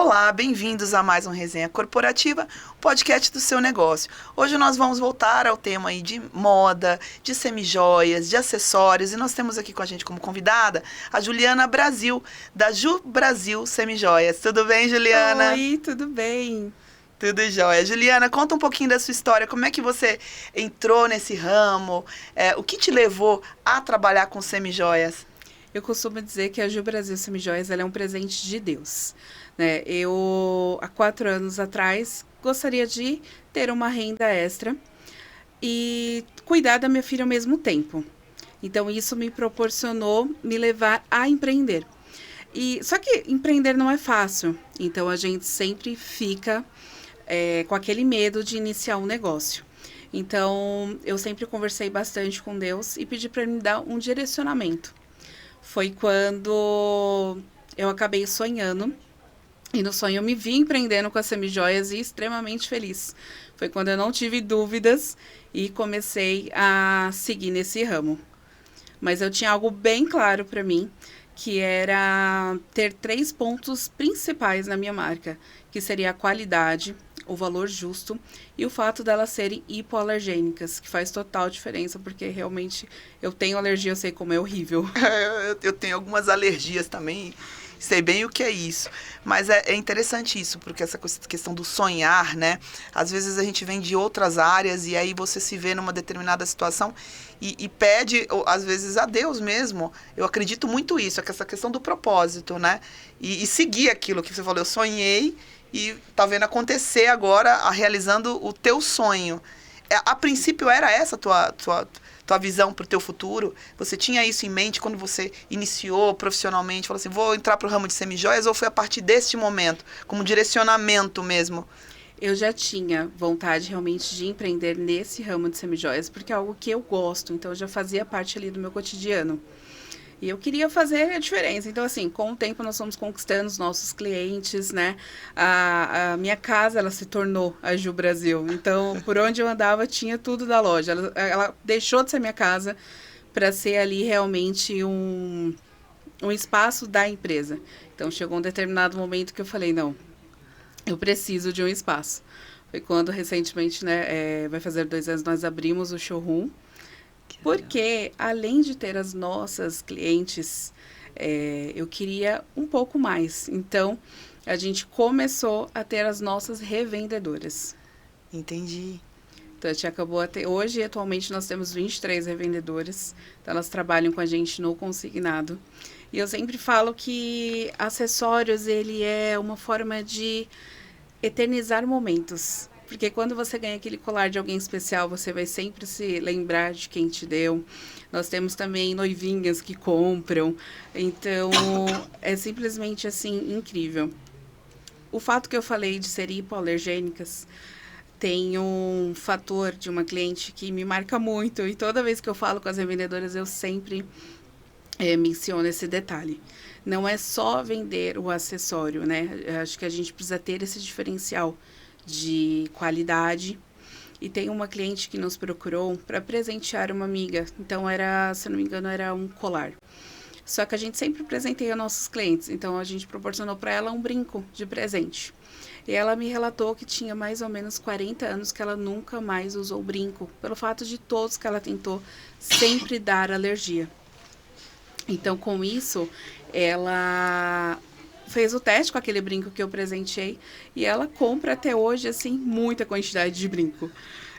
Olá, bem-vindos a mais um Resenha Corporativa, podcast do seu negócio. Hoje nós vamos voltar ao tema aí de moda, de semijoias, de acessórios, e nós temos aqui com a gente como convidada a Juliana Brasil, da Ju Brasil Semijoias. Tudo bem, Juliana? Oi, tudo bem? Tudo jóia. Juliana, conta um pouquinho da sua história, como é que você entrou nesse ramo, o que te levou a trabalhar com semijoias? Eu costumo dizer que a Ju Brasil Semijoias ela é um presente de Deus. Né? Eu, há 4 anos atrás, gostaria de ter uma renda extra e cuidar da minha filha ao mesmo tempo. Então, isso me proporcionou me levar a empreender. Só que empreender não é fácil, então a gente sempre fica com aquele medo de iniciar um negócio. Então, eu sempre conversei bastante com Deus e pedi para ele me dar um direcionamento. Foi quando eu acabei sonhando. E no sonho eu me vi empreendendo com as semijoias e extremamente feliz. Foi quando eu não tive dúvidas e comecei a seguir nesse ramo. Mas eu tinha algo bem claro para mim, que era ter 3 pontos principais na minha marca, que seria a qualidade, o valor justo e o fato delas serem hipoalergênicas, que faz total diferença, porque realmente eu tenho alergia, eu sei como é horrível. Eu tenho algumas alergias também, sei bem o que é isso, mas é interessante isso, porque essa questão do sonhar, né? Às vezes a gente vem de outras áreas e aí você se vê numa determinada situação e pede, ou, às vezes, a Deus mesmo. Eu acredito muito isso, essa questão do propósito, né? E seguir aquilo que você falou, eu sonhei e tá vendo acontecer agora, realizando o teu sonho. A princípio era essa a tua visão para o teu futuro? Você tinha isso em mente quando você iniciou profissionalmente? Falou assim, vou entrar para o ramo de semijoias, ou foi a partir deste momento, como direcionamento mesmo? Eu já tinha vontade realmente de empreender nesse ramo de semijoias, porque é algo que eu gosto, então já fazia parte ali do meu cotidiano. E eu queria fazer a diferença. Então, assim, com o tempo nós fomos conquistando os nossos clientes, né? A minha casa, ela se tornou a Ju Brasil. Então, por onde eu andava, tinha tudo da loja. Ela deixou de ser minha casa para ser ali realmente um espaço da empresa. Então, chegou um determinado momento que eu falei, não, eu preciso de um espaço. Foi quando, recentemente, né, vai fazer 2 anos, nós abrimos o showroom. Porque, além de ter as nossas clientes, eu queria um pouco mais. Então, a gente começou a ter as nossas revendedoras. Entendi. Então, a gente acabou até hoje, atualmente, nós temos 23 revendedoras. Então, elas trabalham com a gente no consignado. E eu sempre falo que acessórios, ele é uma forma de eternizar momentos. Porque quando você ganha aquele colar de alguém especial, você vai sempre se lembrar de quem te deu. Nós temos também noivinhas que compram. Então, é simplesmente, assim, incrível. O fato que eu falei de ser hipoalergênicas tem um fator de uma cliente que me marca muito. E toda vez que eu falo com as revendedoras, eu sempre menciono esse detalhe. Não é só vender o acessório, né? Eu acho que a gente precisa ter esse diferencial de qualidade. E tem uma cliente que nos procurou para presentear uma amiga. Então, se eu não me engano, era um colar. Só que a gente sempre presenteia nossos clientes. Então, a gente proporcionou para ela um brinco de presente. E ela me relatou que tinha mais ou menos 40 anos que ela nunca mais usou brinco. Pelo fato de todos que ela tentou sempre dar alergia. Então, com isso, ela fez o teste com aquele brinco que eu presenteei e ela compra até hoje, assim, muita quantidade de brinco.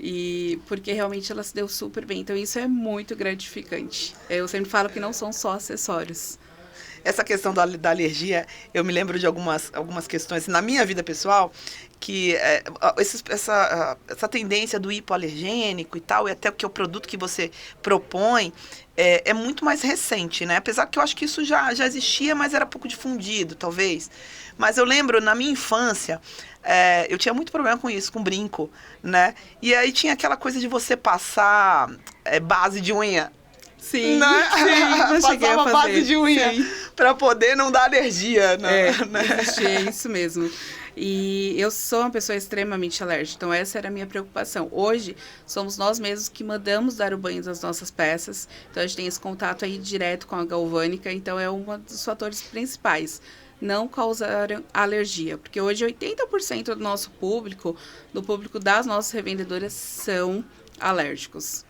E porque realmente ela se deu super bem. Então, isso é muito gratificante. Eu sempre falo que não são só acessórios. Essa questão da alergia, eu me lembro de algumas questões na minha vida pessoal, que essa tendência do hipoalergênico e tal, e até que é o produto que você propõe, é muito mais recente, né? Apesar que eu acho que isso já existia, mas era pouco difundido, talvez. Mas eu lembro, na minha infância, eu tinha muito problema com isso, com brinco, né? E aí tinha aquela coisa de você passar base de unha. Sim, sim, eu cheguei a fazer. Base de unha para poder não dar alergia, né? Existia isso mesmo. E eu sou uma pessoa extremamente alérgica, então essa era a minha preocupação. Hoje, somos nós mesmos que mandamos dar o banho das nossas peças, então a gente tem esse contato aí direto com a galvânica, então é um dos fatores principais. não causaram alergia. Porque hoje 80% do nosso público, do público das nossas revendedoras, são alérgicos.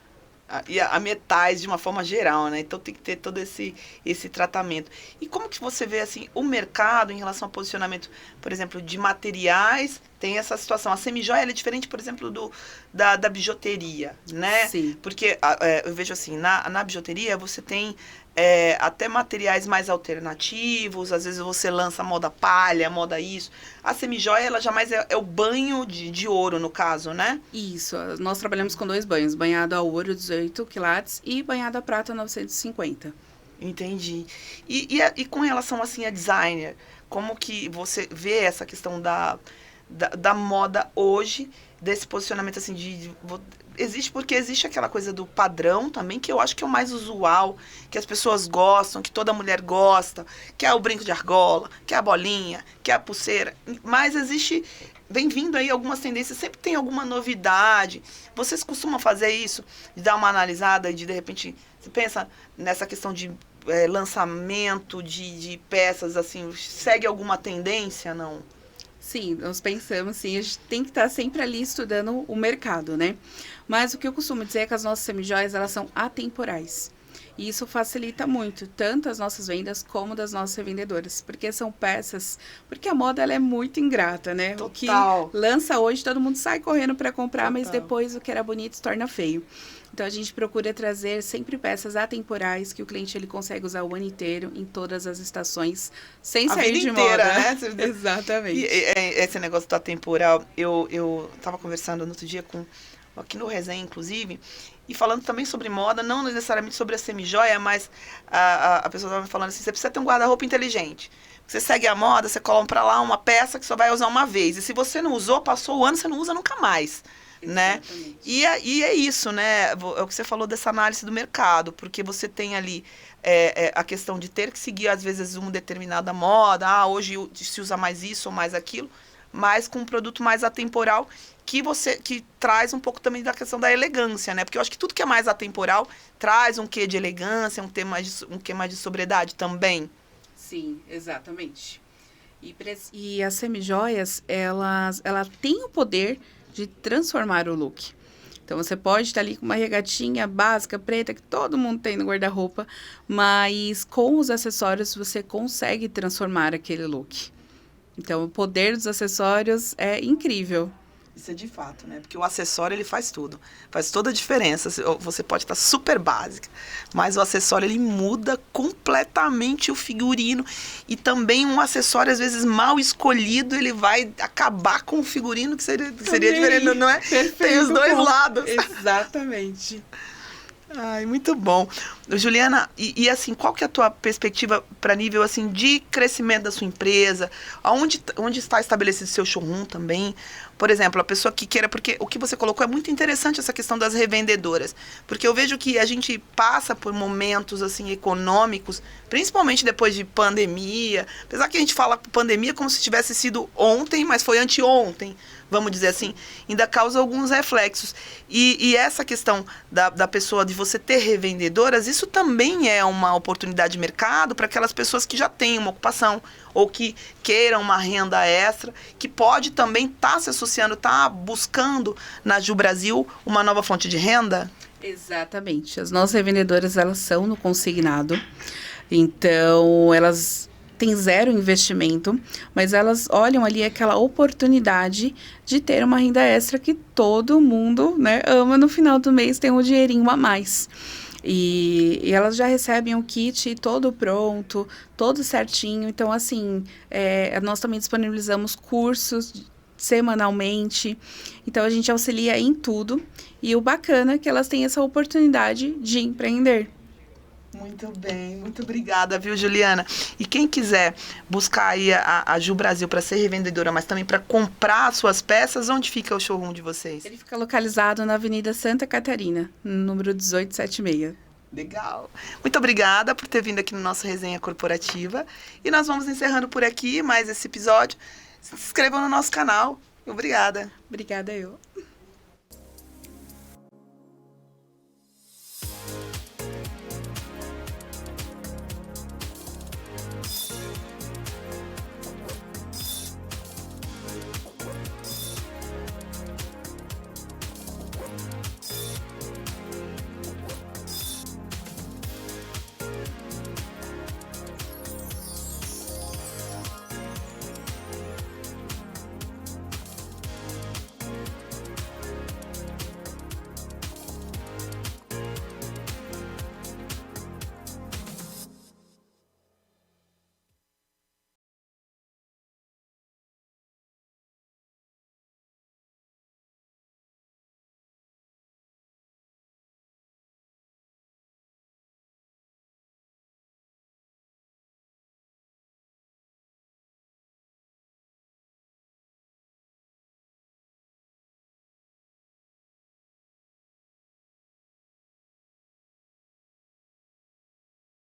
E a metais de uma forma geral, né? Então tem que ter todo esse tratamento. E como que você vê assim o mercado em relação ao posicionamento, por exemplo, de materiais? Tem essa situação. A semijoia ela é diferente, por exemplo, da bijuteria, né? Sim. Porque eu vejo assim, na bijuteria você tem até materiais mais alternativos, às vezes você lança moda palha, moda isso. A semijoia, ela jamais é o banho de ouro, no caso, né? Isso, nós trabalhamos com 2 banhos, banhado a ouro 18 quilates e banhado a prata 950. Entendi. E com relação assim a designer, como que você vê essa questão da moda hoje, desse posicionamento assim existe porque existe aquela coisa do padrão também, que eu acho que é o mais usual, que as pessoas gostam, que toda mulher gosta, que é o brinco de argola, que é a bolinha, que é a pulseira, mas vem vindo aí algumas tendências, sempre tem alguma novidade. Vocês costumam fazer isso, de dar uma analisada e de repente, você pensa nessa questão de lançamento de peças, assim, segue alguma tendência, não? Sim, nós pensamos, sim, a gente tem que estar sempre ali estudando o mercado, né? Mas o que eu costumo dizer é que as nossas semijoias, elas são atemporais. E isso facilita muito, tanto as nossas vendas como das nossas revendedoras. Porque são peças... Porque a moda, ela é muito ingrata, né? Total. O que lança hoje, todo mundo sai correndo para comprar, Total. mas depois o que era bonito se torna feio. Então, a gente procura trazer sempre peças atemporais que o cliente ele consegue usar o ano inteiro, em todas as estações, sem sair de inteira, moda. né? Exatamente. E esse negócio do atemporal, eu estava conversando no outro dia aqui no Resenha, inclusive, e falando também sobre moda, não necessariamente sobre a semijoia, mas a pessoa estava me falando assim, você precisa ter um guarda-roupa inteligente. Você segue a moda, você compra lá uma peça que só vai usar uma vez. E se você não usou, passou o ano, você não usa nunca mais. Né? E é isso, né? É o que você falou dessa análise do mercado, porque você tem ali a questão de ter que seguir, às vezes, uma determinada moda. Hoje se usa mais isso ou mais aquilo, mas com um produto mais atemporal que traz um pouco também da questão da elegância, né? Porque eu acho que tudo que é mais atemporal traz um quê de elegância, um quê mais de sobriedade também. Sim, exatamente. E as semijoias, ela tem o poder de transformar o look. Então, você pode estar ali com uma regatinha básica, preta, que todo mundo tem no guarda-roupa, mas com os acessórios você consegue transformar aquele look. Então, o poder dos acessórios é incrível. Isso é de fato, né? Porque o acessório, ele faz tudo. Faz toda a diferença. Você pode estar super básica, mas o acessório, ele muda completamente o figurino. E também um acessório, às vezes, mal escolhido, ele vai acabar com o figurino, que seria diferente, não é? Perfeito, tem os dois lados. Exatamente. Ai, muito bom. Juliana, e assim, qual que é a tua perspectiva para nível assim de crescimento da sua empresa? Onde está estabelecido seu showroom também? Por exemplo, a pessoa que queira, porque o que você colocou é muito interessante, essa questão das revendedoras, porque eu vejo que a gente passa por momentos assim econômicos, principalmente depois de pandemia, apesar que a gente fala pandemia como se tivesse sido ontem, mas foi anteontem, vamos dizer assim, ainda causa alguns reflexos. E essa questão da pessoa, de você ter revendedoras, isso também é uma oportunidade de mercado para aquelas pessoas que já têm uma ocupação ou que queiram uma renda extra, que pode também estar se associando, estar buscando na Ju Brasil uma nova fonte de renda? Exatamente. As nossas revendedoras, elas são no consignado, então elas têm 0 investimento, mas elas olham ali aquela oportunidade de ter uma renda extra que todo mundo, né, ama no final do mês ter um dinheirinho a mais. E elas já recebem o kit todo pronto, todo certinho. Então, assim, nós também disponibilizamos cursos semanalmente. Então, a gente auxilia em tudo. E o bacana é que elas têm essa oportunidade de empreender. Muito bem, muito obrigada, viu, Juliana? E quem quiser buscar aí a Ju Brasil para ser revendedora, mas também para comprar suas peças, onde fica o showroom de vocês? Ele fica localizado na Avenida Santa Catarina, número 1876. Legal. Muito obrigada por ter vindo aqui no nosso Resenha Corporativa. E nós vamos encerrando por aqui mais esse episódio. Se inscrevam no nosso canal. Obrigada. Obrigada, eu.